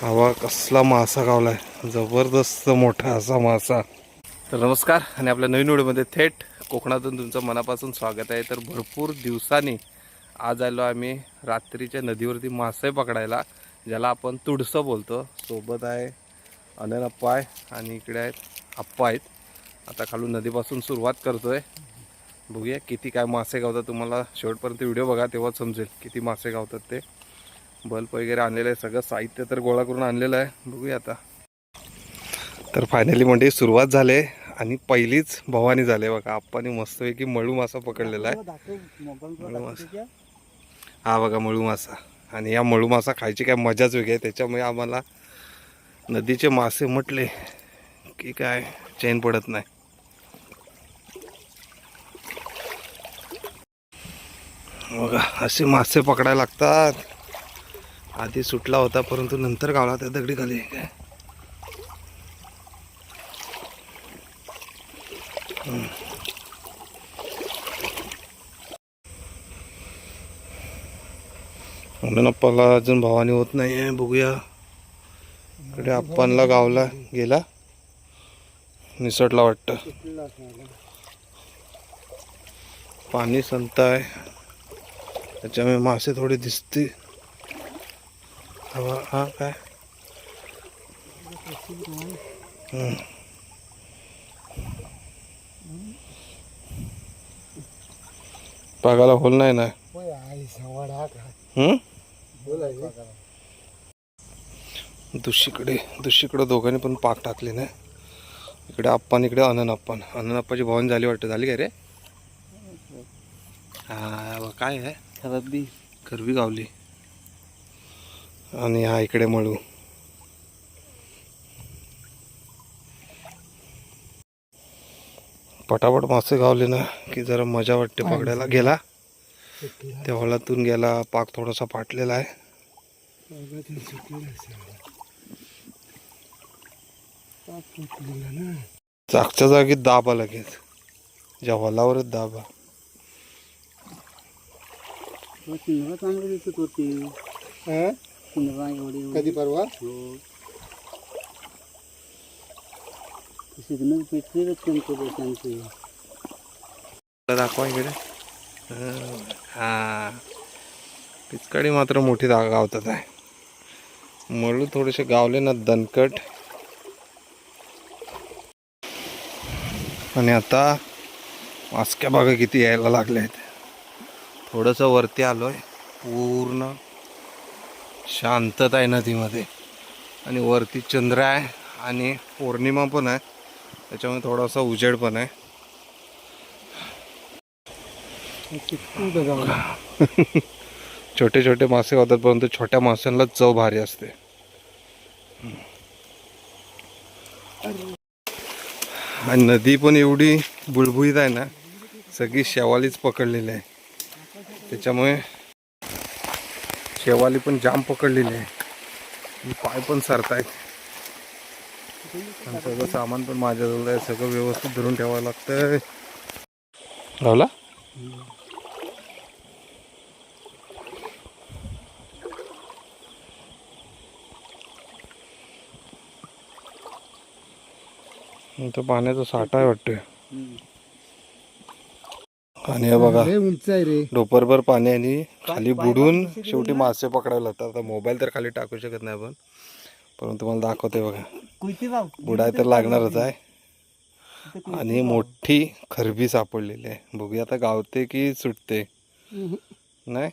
हवा कसला मासा गावलाय, जबरदस्त मोठा असा मासा. तर नमस्कार आणि आपल्या नवीन व्हिडिओमध्ये थेट कोकणातून तुमचं मनापासून स्वागत आहे. तर भरपूर दिवसांनी आज आलो आम्ही रात्रीच्या नदीवरती मासे पकडायला, ज्याला आपण तुडसं बोलतो. सोबत आहे अनन अप्पा आहे आणि इकडे आहेत आप्पा आहेत. आता खालून नदीपासून सुरुवात करतोय. बघूया किती काय मासे गावतात. तुम्हाला शेवटपर्यंत व्हिडिओ बघा तेव्हा समजेल किती मासे गावतात ते. बल्ब वगैरे आणलेलं आहे, सगळं साहित्य तर गोळा करून आणलेलं आहे. बघूया आता. तर फायनली म्हणजे सुरुवात झाली आणि पहिलीच भवानी झाली बघा. आप्पानी मस्तपैकी मळू मासा पकडलेला आहे. मळू मासा, हा बघा मळू मासा. आणि या मळू मासा खायची काय मजाच वेगळी आहे. त्याच्यामुळे आम्हाला नदीचे मासे म्हटले की काय चैन पडत नाही. बघा असे मासे पकडायला लागतात. आधी सुटला होता परंतु नंतर गावला त्या दगडी खाली. काय म्हणून आप्पाला अजून भावानी होत नाही आहे. बघूया इकडे आप्पांना गावला गेला, निसटला वाटतं. पाणी संत आहे त्याच्यामुळे मासे थोडे दिसते. हवा हा काय पागाला होल नाही ना. दुसरीकडे दोघांनी पण पाक टाकले ना. इकडे आप्पान, इकडे अनन अप्पाची भावनी झाली वाटतं. झाली काय रे? हा काय आहे, करबी गावली. आणि हा इकडे मळू. पटापट मासे गावले ना की जरा मजा वाटते पकडायला. गेला त्या हॉलातून गेला, पाक थोडासा फाटलेला आहे. जागच्या जागी दाबा लगेच, ज्या हॉलावरच दाबा. कधी परवा दाखवा इकडे. हा पिचकाडी मात्र मोठी गावतात आहे. मळू थोडेसे गावले ना दणकट. आणि आता मास्क्या बघा किती यायला लागले आहेत. थोडंसं वरती आलोय, पूर्ण शांतता आहे नदीमध्ये. आणि वरती चंद्र आहे आणि पौर्णिमा पण आहे, त्याच्यामुळे थोडासा उजेड पण आहे. छोटे छोटे मासे होतात परंतु छोट्या माशांना चव भारी असते. आणि नदी पण एवढी बुळबुळीत आहे ना, सगळी शेवालीच पकडलेली आहे. त्याच्यामुळे शेवाली पण जाम पकडलेली आहे. पाय पण सरतायत. सगळं सामान पण माझ्याजवळ आहे, सगळं व्यवस्थित धरून ठेवावं लागतंय. गावला तो पाण्याचा साठा आहे वाटतोय. आणि हे बघा डोपरभर पाणी आणि खाली बुडून शेवटी मासे पकडायला लागतात. आता मोबाईल तर खाली टाकू शकत नाही आपण, परंतु तुम्हाला दाखवते बघा. बुडाय तर लागणारच आहे. आणि मोठी खरबी सापडलेली आहे. बघूया आता गावते की सुटते. नाही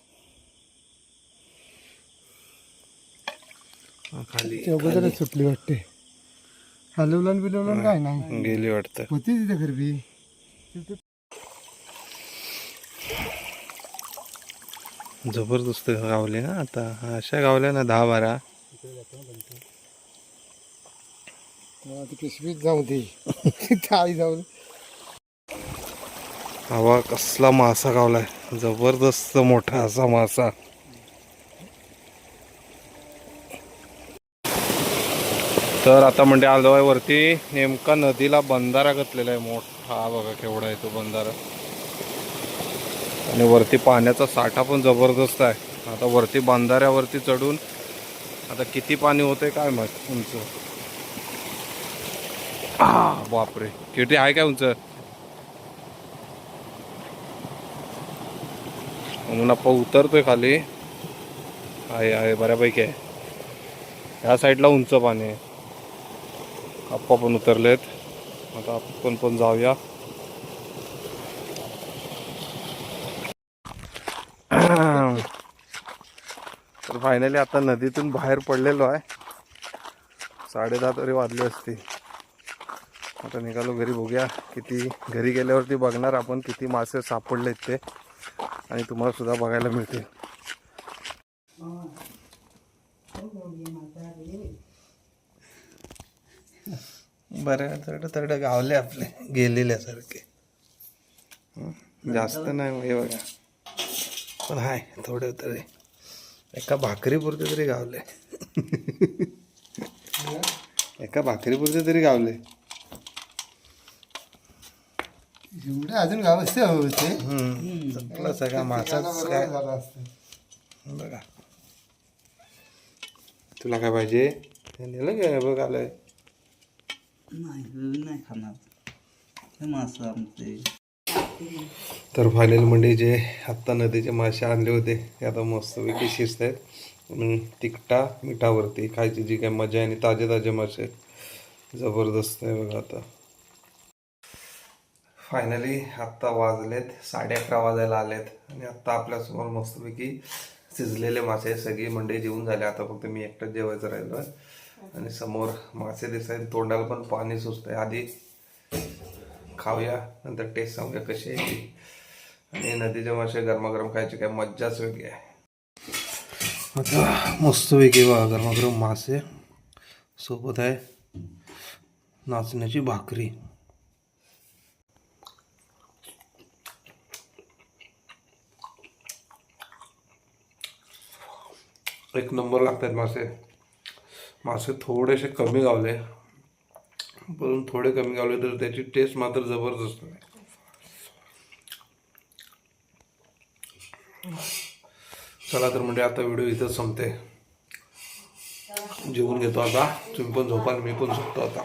खाली सुटली वाटते. हलवलं बिलवलं काय नाही, गेली वाटतं. होती तिथे खरबी. जबरदस्त गावले ना. आता अशा गावल्या ना 10-12. पिशवीत जाऊ दे थाळी जाऊ. हवा कसला मासा गावलाय, जबरदस्त मोठा असा मासा. तर आता म्हणजे आलो आहे वरती. नेमका नदीला बंधारा घातलेला आहे मोठा. हा बघा केवढा आहे तो बंधारा. आणि वरती पाण्याचा साठा पण जबरदस्त आहे. आता वरती बंधाऱ्यावरती चढून आता किती पाणी होतंय काय मग उंच. बापरे किती आहे काय उंच. म्हणून आपण उतरतोय खाली. आहे बऱ्यापैकी आहे. ह्या साईडला उंच पाणी आहे. आप्पा पण उतरलेत. आता आपण पण जाऊया. तर फायनली आता नदीतून बाहेर पडलेलो आहे. 10:30 तरी वाजले असते. आता निघालो घरी. बघूया किती. घरी गेल्यावरती बघणार आपण किती मासे सापडलेत ते, आणि तुम्हाला सुद्धा बघायला मिळतील. बरं थोडं गावले आपले गेलेल्यासारखे. जास्त नाही हे बघा, पण हाय थोडे तरी. एका भाकरीपुरते तरी गावले. एका भाकरीपुरते तरी गावले. एवढे अजून गावस्ते होते. संपला सगळा मासाच काय. बघा तुला काय पाहिजे नेलं काय बघ आलंय. नाही खाणार मासे आमचे. तर फायनल म्हणजे जे आत्ता नदीचे मासे आणले होते ते आता मस्तपैकी शिजत आहेत. तिखटा मिठावरती खायची जी काय मजा आहे. आणि ताजे ताजे मासे जबरदस्त आहे बघा. आता फायनली आत्ता वाजलेत 11:30 वाजायला आलेत. आणि आत्ता आपल्यासमोर मस्तपैकी शिजलेले मासे सगळी मंडळी जेवून झाले. आता फक्त मी एकटाच जेवायचं राहिलो आहे. आणि समोर मासे दिसत आहेत. तोंडाला पण पाणी सुचतंय. आधी खाऊया नंतर टेस्ट सांगूया कशी आहे ती. आणि नदीचे मासे गरमागरम खायची काय मज्जाच वेगळी आहे. आता मस्तपैकी बघा गरमागरम मासे सोबत आहे नाचण्याची भाकरी. एक नंबर लागतात मासे. मासे थोडेसे कमी गावले, पण थोडे कमी गावले तर त्याची टेस्ट मात्र जबरदस्त आहे. चला तर म्हणजे आता व्हिडिओ इथंच संपते. जेवून घेतो आता. तुम्ही पण झोपा, मी पण झोपतो आता.